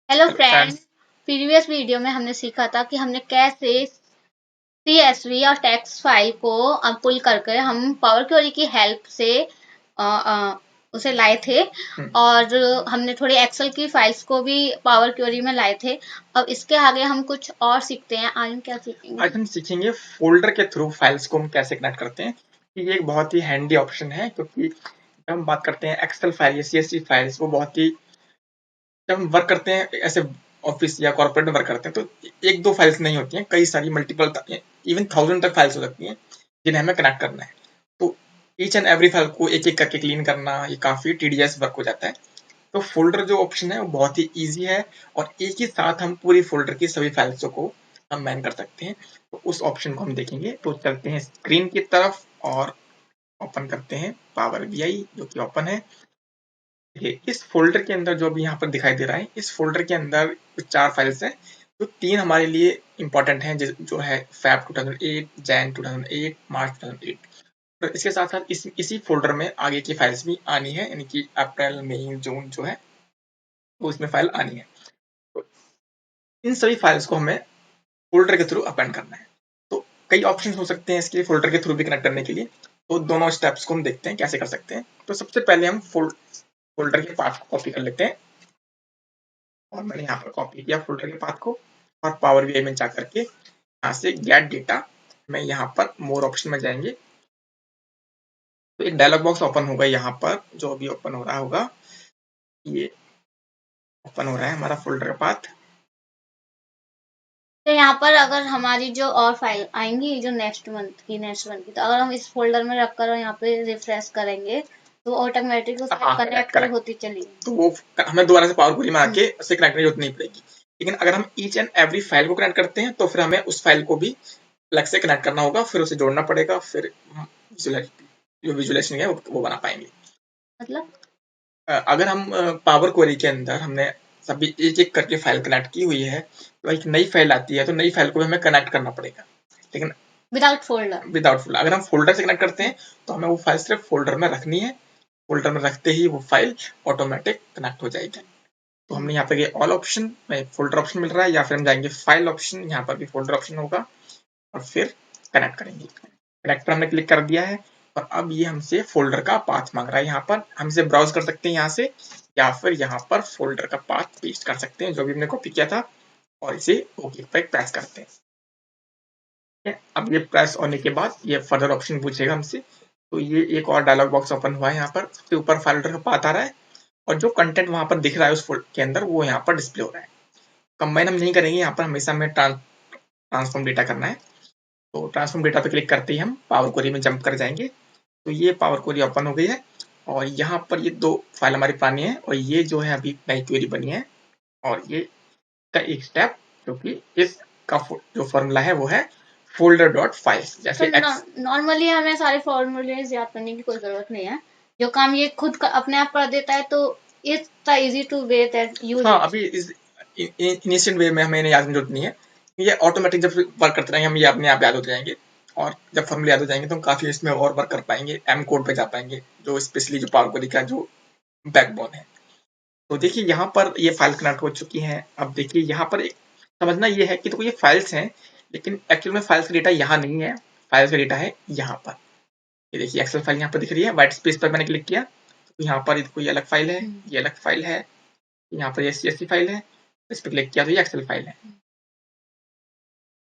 Hello hello friends. Friends. Previous video में हमने सीखा था कि हमने कैसे CSV और टेक्स्ट फाइल को पुल करके हम पावर क्वेरी की हेल्प से उसे लाए थे। हम्म, और हमने थोड़ी एक्सेल की फाइल्स को भी पावर क्वेरी में लाए थे। अब इसके आगे हम कुछ और सीखते हैं। आज हम क्या सीखेंगे? आज हम सीखेंगे फोल्डर के थ्रू फाइल्स को हम कैसे कनेक्ट करते हैं। ये एक बहुत ही हैंडी ऑप्शन है, क्योंकि जब हम बात करते हैं एक्सेल फाइल या सीएसवी फाइल्स, वो बहुत ही, जब हम वर्क करते हैं ऐसे ऑफिस या कॉर्पोरेट में वर्क करते हैं, तो एक दो फाइल्स नहीं होती हैं, कई सारी मल्टीपल, इवन 1000 तक फाइल्स हो सकती हैं जिन्हें हमें कनेक्ट करना है। तो ईच एंड एवरी फाइल को एक एक करके क्लीन करना, ये काफी टीडियस वर्क हो जाता है। तो फ़ोल्डर जो ऑप्शन है वो बहुत ही ईज़ी है, और एक ही साथ हम पूरी फ़ोल्डर की सभी फाइल्सों को हम मैन कर सकते हैं। तो उस ऑप्शन को हम देखेंगे। तो चलते हैं स्क्रीन की तरफ और ओपन करते हैं पावर बीआई, जो कि ओपन है। देखिए, इस फ़ोल्डर के अंदर जो अभी यहाँ पर दिखाई दे रहा है, इस फ़ोल्डर के अंदर कुछ 4 फाइल्स हैं, जो 3 हमारे लिए इम्पोर्टेंट हैं, जो है फ़ैब 2008, जैन 2008, मार्च 2008। तो इसके साथ-साथ इसी फ़ोल्डर में आगे की फाइल्स भी आनी है, यानी कि अप्रैल, मई, जून जो है, वो इसमें फाइल आनी है। तो इन सभी फाइल्स को हमें फ़ोल्डर के थ्रू अपेंड करना है। तो कई ऑप्शंस हो सकते हैं इसके लिए, फ़ोल्डर के थ्रू भी कनेक्ट करने के लिए। तो दोनों स्टेप्स को हम देखते हैं कैसे कर सकते हैं। तो सबसे पहले हम फ़ोल्डर के पाथ को कॉपी कर लेते हैं, और मैंने यहाँ पर कॉपी किया फ़ोल्डर के पाथ को, और पावर बीआई में जाकर के यहाँ से गेट डेटा में यहाँ पर मोर ऑप्शन में जाएंगे। तो एक डायलॉग बॉक्स ओपन होगा यहाँ पर, जो अभी ओपन हो रहा होगा, ये ओपन हो रहा है हमारा फ़ोल्डर का पाथ। तो यहाँ पर अगर हमारी जो और फाइल आएंगी जो नेक्स्ट मंथ की, तो अगर हम इस फोल्डर में रखकर यहाँ पे रिफ्रेश करेंगे तो ऑटोमेटिक उसमें हाँ, करेक्ट कनेक्ट करेक्ट। होती चली तो वो हमें दोबारा से पावर क्वेरी में जाएगी। आके उससे कनेक्ट करने की जरूरत नहीं पड़ेगी। लेकिन अगर हम ईच एंड एवरी फाइल को कनेक्ट करते हैं, तो फिर हमें उस फाइल को भी अलग से कनेक्ट करना होगा, फिर उसे जोड़ना पड़ेगा, फिर हम जो विजुअलाइजेशन है वो बना पाएंगे। मतलब अगर हम पावर क्वेरी के अंदर हमने सभी एक एक करके फाइल कनेक्ट की हुई है, तो एक नई फाइल आती है, तो नई फाइल को भी हमें कनेक्ट करना पड़ेगा। लेकिन विदाउट फोल्डर। विदाउट फोल्डर, अगर हम फोल्डर से कनेक्ट करते हैं, तो हमें वो फाइल सिर्फ फोल्डर में रखनी है। फोल्डर में रखते ही वो फाइल ऑटोमेटिक कनेक्ट हो जाएगी। तो हमने यहाँ पे ये ऑल ऑप्शन में फोल्डर ऑप्शन मिल रहा है, या फिर हम जाएंगे फाइल ऑप्शन, यहाँ पर भी फोल्डर ऑप्शन होगा, और फिर कनेक्ट करेंगे। कनेक्ट पर हमने क्लिक कर दिया है, और अब ये हमसे फोल्डर का पाथ मांग रहा है। यहाँ पर हम इसे ब्राउज कर सकते हैं यहाँ से, या फिर यहाँ पर फोल्डर का पाथ पेस्ट कर सकते हैं जो भी हमने कॉपी किया था, और इसे ओके पर प्रेस करते हैं। ठीक है, अब ये प्रेस होने के बाद ये फर्दर ऑप्शन पूछेगा हमसे। तो ये एक और डायलॉग बॉक्स ओपन हुआ है, यहाँ पर सबसे ऊपर फोल्डर का पाथ आ रहा है, और जो कंटेंट वहां पर दिख रहा है उस फोल्डर के अंदर, वो यहाँ पर डिस्प्ले हो रहा है। कंबाइन हम नहीं करेंगे, यहाँ पर हमेशा हमें ट्रांसफॉर्म डेटा करना है। तो ट्रांसफॉर्म डेटा पे क्लिक करते ही हम पावर क्वेरी में जंप कर जाएंगे। तो ये पावर क्वेरी ओपन हो गई है, और यहाँ पर ये दो फाइल हमारी पुरानी है, और ये जो है अभी नई क्वेरी बनी है। और ये का एक स्टेप, जो कि इसका जो फॉर्मूला है वो है फोल्डर डॉट फाइल्स, तो जैसे एक्स। नॉर्मली हमें सारे फॉर्मूलेज याद करने की कोई जरूरत नहीं है। जो काम ये खुद अपने आप कर देता है, तो it's easy two way that use हाँ, इट। अभी इस इनिशियल वे में हमें इन्हें याद करने की जरूरत नहीं है। ये ऑटोमेटिक जब वर्क करते रहेंगे, हम ये अपने आप याद होते जाएंगे। और जब फॉर्मूले याद हो जाएंगे, तो हम काफी इसमें और वर्क कर पाएंगे, एम कोड पे जा पाएंगे, जो स्पेशली जो पावर क्वेरी का जो बैकबोन है। तो देखिए, यहाँ पर ये फाइल कनेक्ट हो चुकी है। अब देखिए, यहाँ पर एक समझना ये है कि देखो, ये फाइल्स हैं, लेकिन एक्चुअल में फाइल्स का डेटा यहाँ नहीं है। फाइल्स का डेटा है यहाँ पर। ये देखिए, एक्सेल फाइल यहाँ पर दिख रही है, व्हाइट स्पेस पर मैंने क्लिक किया, तो यहाँ पर कोई अलग फाइल है, ये अलग फाइल है, यहाँ पर ये सीएसवी फाइल है, इस पर क्लिक किया तो ये एक्सेल फाइल है।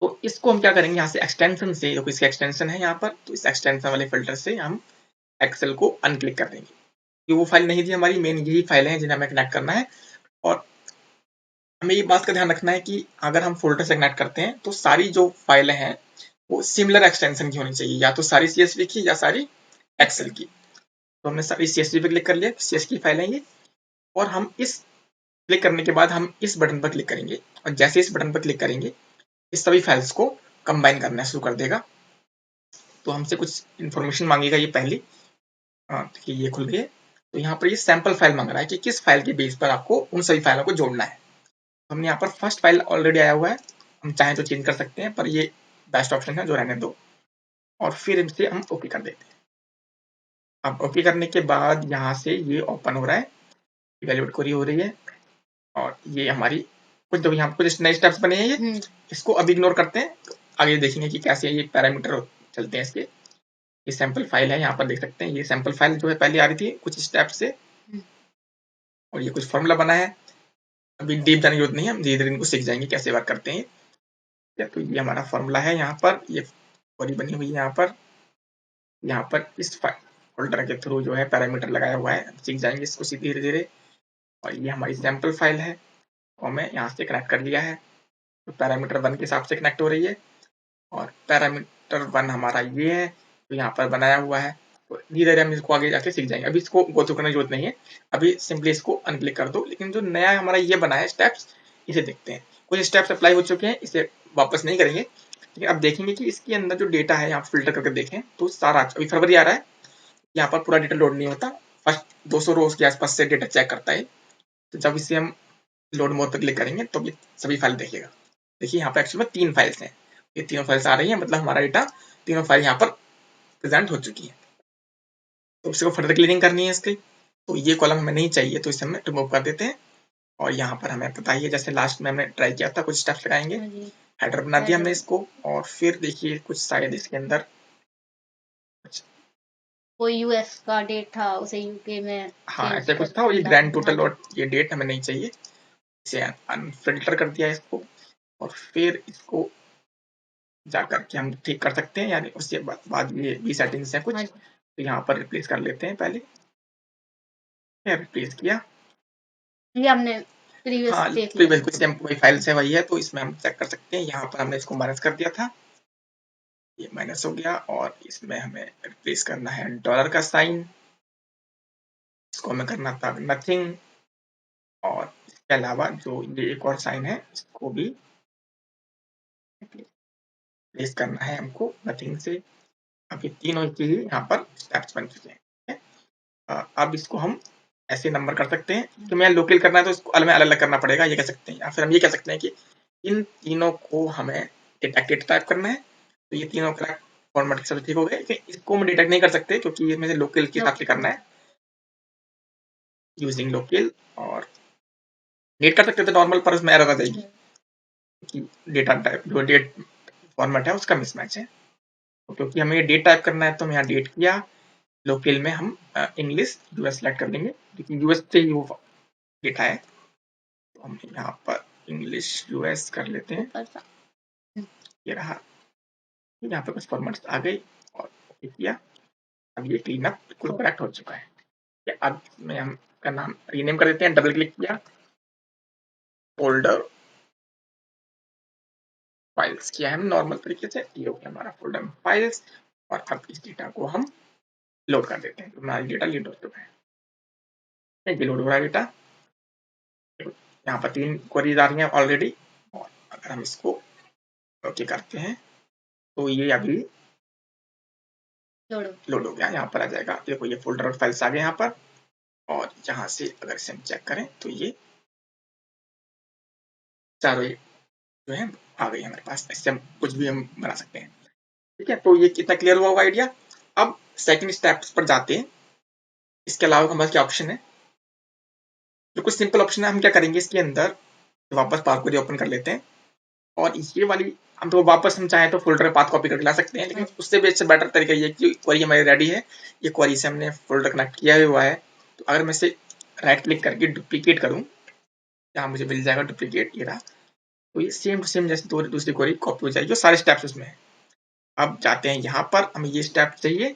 तो इसको हम क्या करेंगे, यहाँ से एक्सटेंशन से, देखो इसका एक्सटेंशन है यहाँ पर, तो इस एक्सटेंशन वाले फिल्टर से हम एक्सेल को अनक्लिक कर देंगे। ये वो फाइल नहीं थी हमारी, मेन यही फाइल है जिन्हें हमें कनेक्ट करना है। और हमें ये बात का ध्यान रखना है कि अगर हम फोल्डर से कनेक्ट करते हैं, तो सारी जो फाइलें हैं वो सिमिलर एक्सटेंशन की होनी चाहिए, या तो सारी सीएसवी की या सारी एक्सेल की। तो हमने सारी सीएसवी पे क्लिक कर लिया, सीएसवी की फाइल है ये। और हम इस क्लिक करने के बाद हम इस बटन पर क्लिक करेंगे, और जैसे इस बटन पर क्लिक करेंगे, इस सभी फाइल्स को कंबाइन करना शुरू कर देगा। तो हमसे कुछ इन्फॉर्मेशन मांगेगा ये पहली। हाँ, देखिए ये खुल गई है। तो यहाँ पर ये सैंपल फाइल मांग रहा है कि किस फाइल के बेस पर आपको उन सभी फाइलों को जोड़ना है। तो हमने यहाँ पर फर्स्ट फाइल ऑलरेडी आया हुआ है, हम चाहें तो चेंज कर सकते हैं, पर ये बेस्ट ऑप्शन है, जो रहने दो। और फिर इनसे हम ओके कर देते हैं। अब ओके करने के बाद यहाँ से ये ओपन हो रहा है, इवेल्युएट क्वेरी हो रही है, और ये हमारी कुछ तो यहाँ कुछ नए स्टेप्स बने हैं, ये इसको अभी इग्नोर करते हैं, तो आगे देखेंगे कि कैसे ये पैरामीटर चलते हैं इसके। ये सैंपल फाइल है, यहाँ पर देख सकते हैं ये सैंपल फाइल जो है पहले आ रही थी कुछ स्टेप से, और ये कुछ फॉर्मूला बना है। अभी डीप जाने की जरूरत नहीं है, हम धीरे धीरे इनको सीख जाएंगे कैसे वर्क करते हैं। तो ये हमारा फॉर्मूला है, यहाँ पर ये क्वेरी बनी हुई है, यहाँ पर इस फोल्डर के थ्रू जो है पैरामीटर लगाया हुआ है, हम सीख जाएंगे इसको धीरे धीरे। और ये हमारी सैंपल फाइल है और मैं यहाँ से कनेक्ट कर लिया है, तो पैरामीटर 1 के हिसाब से कनेक्ट हो रही है, और पैरामीटर 1 हमारा ये है तो यहाँ पर बनाया हुआ है। तो धीरे धीरे हम इसको आगे जाके सीख जाएंगे, अभी इसको गो थ्रू करने की जरूरत नहीं है, अभी सिंपली इसको अनक्लिक कर दो। लेकिन जो नया हमारा ये बना है स्टेप्स, इसे देखते हैं। कुछ स्टेप्स अप्लाई हो चुके हैं, इसे वापस नहीं करेंगे, लेकिन अब देखेंगे कि इसके अंदर जो डेटा है यहाँ फिल्टर करके देखें तो सारा, अभी फरवरी आ रहा है, यहाँ पर पूरा डेटा लोड नहीं होता, फर्स्ट 200 रोज के आसपास से डेटा चेक करता है। तो जब इसे हम लोड मोड पर क्लिक करेंगे तो ये सभी फाइल देखेगा। देखिए यहाँ पर एक्चुअली में 3 फाइल्स हैं, ये तीनों फाइल्स आ रही है, मतलब हमारा डेटा तीनों फाइल यहाँ पर प्रेजेंट हो चुकी है। तो उसको फर्दर क्लीनिंग करनी है इसकी, तो ये कॉलम हमें नहीं चाहिए, तो इसे हम रिमूव कर देते हैं। और यहाँ पर हमें पता ही है, जैसे लास्ट में हमने ट्राई किया था, कुछ स्टेप्स लगाएंगे, हेडर बना दिया हमने इसको, और फिर देखिए कुछ शायद इसके अंदर वो यूएस का डेट था, उसे यूके में हाँ ऐसा कुछ था, और ये ग्रैंड टोटल और ये डेट हमें नहीं चाहिए, इसे अनफिल्टर कर दिया इसको। और फिर इसको जाकर के हम ठीक कर सकते हैं, यानी उसके बाद ये भी सेटिंग्स हैं कुछ, तो यहाँ पर रिप्लेस कर लेते हैं पहले, रिप्लेस किया, ये हमने प्रीवियस हाँ देख लिया। प्रीवियस कुछ वही फाइल्स है, वही है, तो इसमें हम चेक कर सकते हैं। यहाँ पर हमने इसको माइनस कर दिया था, ये माइनस हो गया, और इसमें हमें रिप्लेस करना है डॉलर का साइन, इसको हमें करना था नथिंग, और इसके अलावा जो ये एक और साइन है इसको भी रिप्लेस करना है हमको नथिंग से। अभी तीनों के ही यहाँ पर स्टेप्स बन चुके हैं। अब इसको हम ऐसे नंबर कर सकते हैं कि मैं लोकल करना है तो इसको अलग अलग करना पड़ेगा, ये कह सकते हैं, या फिर हम ये कह सकते हैं कि इन तीनों को हमें डिटेक्टेड टाइप करना है, तो ये तीनों करेक्ट फॉर्मेट के साथ ठीक हो गए, लेकिन इसको हम डिटेक्ट नहीं कर सकते क्योंकि ये मुझे लोकल के हिसाब से करना है, यूजिंग लोकल। और डेट कर सकते थे नॉर्मल, पर उसमें एरर आ जाएगी कि डेटा टाइप जो डेट फॉर्मेट है उसका मिसमैच है। तो क्योंकि हमें ये डेट टाइप करना है तो हम यहाँ डेट किया, लोकल में हम इंग्लिश यूएस सेलेक्ट कर लेंगे क्योंकि यूएस से ही वो डेटा है, तो हम यहाँ पर इंग्लिश यूएस कर लेते हैं, ये रहा, यहाँ पे कुछ फॉर्मेट्स आ गई और ओके किया। अब ये क्लीन अप बिल्कुल करेक्ट हो चुका है। अब इसमें हम का नाम रीनेम कर देते हैं, डबल क्लिक किया, फोल्डर फाइल्स किया है नॉर्मल तरीके से, ये हो गया हमारा फोल्डर फाइल्स। और अब इस डेटा को हम लोड कर देते हैं, तो हमारा डेटा लोड हो चुका है, ये लोड हो रहा है डेटा। यहाँ पर 3 क्वेरीज आ रही हैं ऑलरेडी, और अगर हम इसको ओके करते हैं तो ये अभी लोड हो गया, यहाँ पर आ जाएगा, देखो ये फोल्डर और फाइल्स आ गए यहाँ पर। और यहाँ से अगर इसे हम चेक करें तो ये चारों जो है आ गई हमारे पास, इससे हम कुछ भी हम बना सकते हैं। ठीक है, तो ये कितना क्लियर हुआ होगा आइडिया। अब सेकंड स्टेप्स पर जाते हैं, इसके अलावा हमारे क्या ऑप्शन है, जो कुछ सिंपल ऑप्शन है। हम क्या करेंगे, इसके अंदर वापस पावर क्वेरी ओपन कर लेते हैं, और ये वाली हम तो वापस हम चाहें तो फोल्डर में पाथ कॉपी करके ला सकते हैं, लेकिन उससे भी अच्छा बेटर तरीका ये कि क्वेरी हमारी रेडी है, ये क्वेरी से हमने फोल्डर कनेक्ट किया हुआ है, तो अगर मैं इसे राइट क्लिक करके डुप्लीकेट करूँ, यहाँ मुझे मिल जाएगा डुप्लीकेट, ये रहा, तो ये सेम टू सेम जैसे दूसरी क्वेरी कॉपी हो जाएगी, सारे स्टेप्स उसमें है। अब जाते हैं यहाँ पर, हमें ये स्टेप चाहिए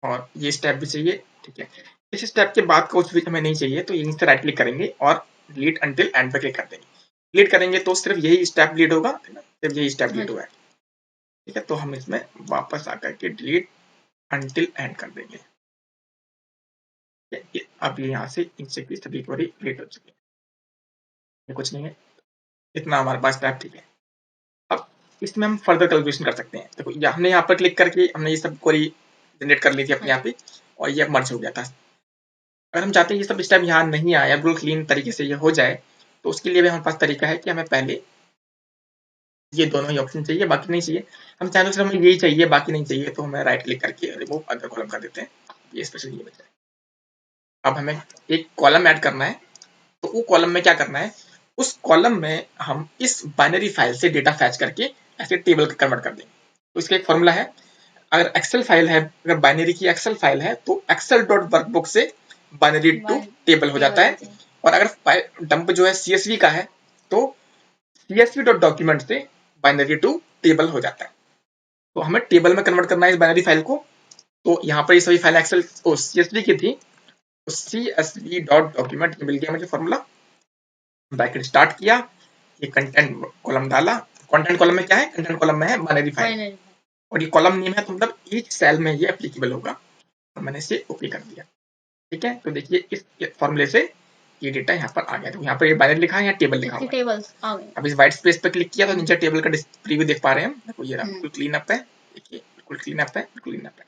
और ये स्टेप भी चाहिए, ठीक है। इस स्टेप के बाद कुछ भी हमें नहीं चाहिए, तो यहीं से राइट क्लिक करेंगे और डिलीट अंटिल एंड पे क्लिक कर देंगे। डिलीट करेंगे तो सिर्फ यही स्टेप डिलीट होगा, सिर्फ यही स्टेप डिलीट हुआ है, ठीक है। तो हम इसमें वापस आकर के डिलीट अंटिल एंड कर देंगे। अब यहाँ से इनसे की सभी क्वेरी डिलीट हो चुकी है, ये कुछ नहीं है, इतना हमारे पास स्टेप, ठीक है। अब इसमें हम फर्दर कैलकुलेशन कर सकते हैं। देखो हमने यहाँ पर क्लिक करके हमने ये सब क्वेरी जनरेट कर ली थी अपने यहाँ पे, और ये मर्ज हो गया था। अगर हम चाहते हैं ये सब स्टेप यहाँ नहीं आया, बिल्कुल क्लीन तरीके से ये हो जाए, तो उसके लिए भी हमारे पास तरीका है कि हमें पहले ये दोनों ही ऑप्शन चाहिए, बाकी नहीं चाहिए। हम चाहें तो सिर्फ हमें यही चाहिए, बाकी नहीं चाहिए, तो हमें राइट क्लिक करके रिमूव अदर कॉलम कर देते हैं, ये स्पेशल ये बचा है। अब हमें एक कॉलम ऐड करना है, तो वो कॉलम में क्या करना है, उस कॉलम में हम इस बाइनरी फाइल से डेटा फैच करके ऐसे टेबल का कन्वर्ट कर देंगे। तो इसका एक फॉर्मूला है, अगर एक्सेल फाइल है, अगर बाइनरी की एक्सेल फाइल है तो एक्सेल डॉट वर्कबुक से बाइनरी टू टेबल हो जाता है, और अगर डंप जो है CSV का है तो CSV डॉट डॉक्यूमेंट से बाइनरी टू टेबल हो जाता है। तो हमें टेबल में कन्वर्ट करना है इस बाइनरी फाइल को। तो यहाँ पर ये सभी फाइल एक्सेल CSV की थी, तो CSV डॉट डॉक्यूमेंट मिल गया मुझे फॉर्मूला, ब्रैकेट स्टार्ट किया, ये कंटेंट कॉलम डाला। कंटेंट कॉलम में क्या है, कंटेंट कॉलम में है बाइनरी फाइल, और ये कॉलम नेम है तो मतलब ईच सेल में ये एप्लीकेबल होगा, और मैंने इसे ओके कर दिया। ठीक है, तो देखिए इस फॉर्मूले से ये डेटा यहाँ पर आ गया। तो यहाँ पर ये बाइनरी लिखा है, यहाँ टेबल लिखा हुआ है। टेबल्स आ गए। अब इस व्हाइट स्पेस पर क्लिक किया तो नीचे टेबल का प्रीव्यू देख पा रहे हैं हम। देखो ये बिल्कुल क्लीन अप है, देखिए बिल्कुल क्लीन अप है, बिल्कुल क्लीन अप है।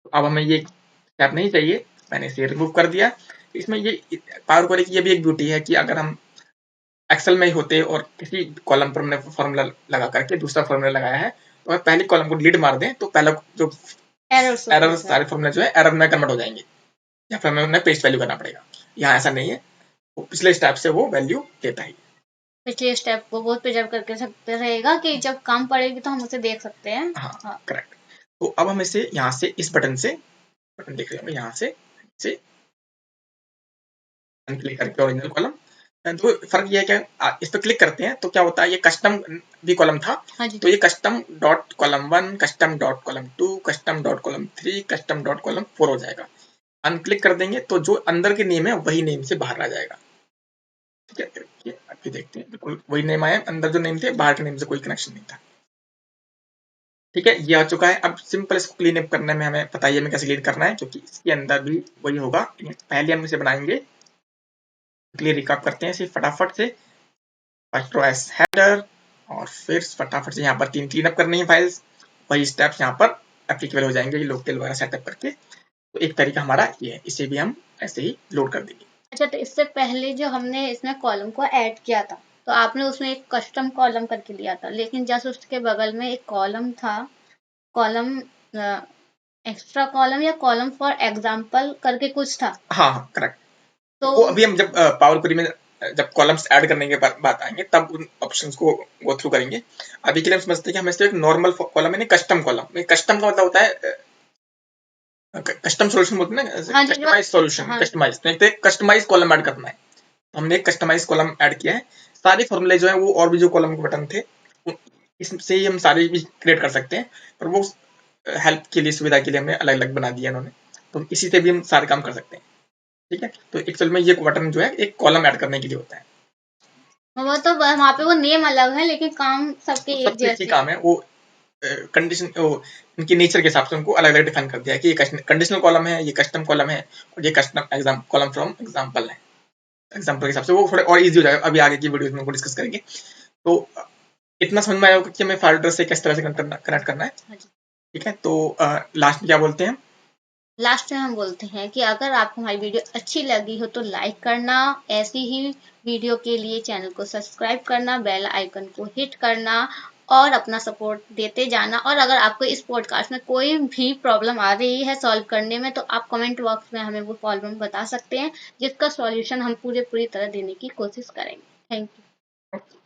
तो अब हमें ये स्टेप नहीं चाहिए, मैंने इसे रिमूव कर दिया। इसमें ये पावर क्वेरी की ये भी एक ब्यूटी है कि अगर हम एक्सेल में ही होते और किसी कॉलम पर हमने फॉर्मूला लगा करके दूसरा फॉर्मूला लगाया है, तो अगर पहली कॉलम को डिलीट मार दें तो पहला जो एरर सारे फॉर्मूला जो है एरर में कन्वर्ट हो जाएंगे, या फिर हमें उन्हें पेस्ट वैल्यू करना पड़ेगा। यहाँ ऐसा नहीं है, तो पिछले स्टेप से वो वैल्यू देता ही। पिछले स्टेप को बहुत प्रिजर्व करके सकते रहेगा कि जब काम पड़ेगी तो हम उसे देख सकते हैं। हाँ करेक्ट। तो अब हम इसे यहाँ से इस बटन से, बटन देख रहे होंगे यहाँ से क्लिक करके ओरिजिनल कॉलम, तो फर्क ये है कि इस पर क्लिक करते हैं तो क्या होता है, ये कस्टम भी कॉलम था, तो ये custom dot column 1, custom dot column 2, custom dot column 3, custom dot column 4 हो जाएगा। अनक्लिक कर देंगे तो जो अंदर के नेम है वही नेम से बाहर आ जाएगा। ठीक है, अभी देखते हैं, बिल्कुल वही नेम आया, अंदर जो नेम थे बाहर के नेम से कोई कनेक्शन नहीं था। ठीक है, ये आ चुका है। अब सिंपल इसको क्लीन अप करने में हमें पता ही हमें कैसे क्लीन करना है, क्योंकि इसके अंदर भी वही होगा। पहले हम इसे बनाएंगे, क्लियर रिकैप करते हैं इसे फटाफट से। फर्स्ट रो एस हेडर, और फिर फटाफट से यहाँ पर 3 क्लीन अप करनी है फाइल्स, वही स्टेप्स यहाँ पर एप्लीकेबल हो जाएंगे लोकल वगैरह सेटअप करके। तो एक तरीका हमारा ये है, इसे भी हम ऐसे ही लोड कर देंगे। अच्छा, तो इससे पहले जो हमने इसमें कॉलम को ऐड किया था तो आपने उसमें एक कस्टम कॉलम करके लिया था, लेकिन जस्ट उसके बगल में एक कॉलम था, कॉलम एक्स्ट्रा कॉलम या कॉलम फॉर एग्जाम्पल करके कुछ था। हाँ करेक्ट। तो वो अभी हम जब पावर क्वेरी में जब कॉलम्स ऐड करने के बात आएंगे तब उन ऑप्शंस को गो थ्रू करेंगे। अभी के लिए हम समझते हैं कि हमें सिर्फ एक नॉर्मल कॉलम है, कस्टम कॉलम। कस्टम का मतलब होता है कस्टम सॉल्यूशन बोलते हैं ना, कस्टमाइज सॉल्यूशन, कस्टमाइज। तो एक कस्टमाइज कॉलम ऐड करना है, तो हमने एक कस्टमाइज कॉलम ऐड किया है। सारे फॉर्मूले जो है वो और भी जो कॉलम के बटन थे इससे ही हम सारे भी क्रिएट कर सकते हैं, पर वो हेल्प के लिए, सुविधा के लिए हमने अलग अलग बना दिया इन्होंने, तो इसी से भी हम सारे काम कर सकते हैं। ठीक है, तो एक्चुअल में ये बटन जो है एक कॉलम ऐड करने के लिए होता है। वो तो वहाँ पे वो नेम अलग है लेकिन काम सबके एक जैसे काम है। वो कंडीशन उनकी नेचर के हिसाब से उनको अलग अलग डिफाइन कर दिया है कि ये कंडीशनल कॉलम है, ये कस्टम कॉलम है, और ये custom exam column from example है। एग्जाम्पल के हिसाब से वो थोड़े और इजी हो जाएगा, अभी आगे की वीडियोस में उनको डिस्कस करेंगे। तो इतना समझ में आया होगा कि हमें फाइल एड्रेस से किस तरह से कनेक्ट करना है। ठीक है, तो लास्ट में क्या बोलते हैं, लास्ट में हम बोलते हैं कि अगर आपको हमारी वीडियो अच्छी लगी हो तो लाइक करना, ऐसी ही वीडियो के लिए चैनल को सब्सक्राइब करना, बेल आइकन को हिट करना और अपना सपोर्ट देते जाना। और अगर आपको इस पॉडकास्ट में कोई भी प्रॉब्लम आ रही है सॉल्व करने में तो आप कमेंट बॉक्स में हमें वो प्रॉब्लम बता सकते हैं, जिसका सॉल्यूशन हम पूरी तरह देने की कोशिश करेंगे। Thank you.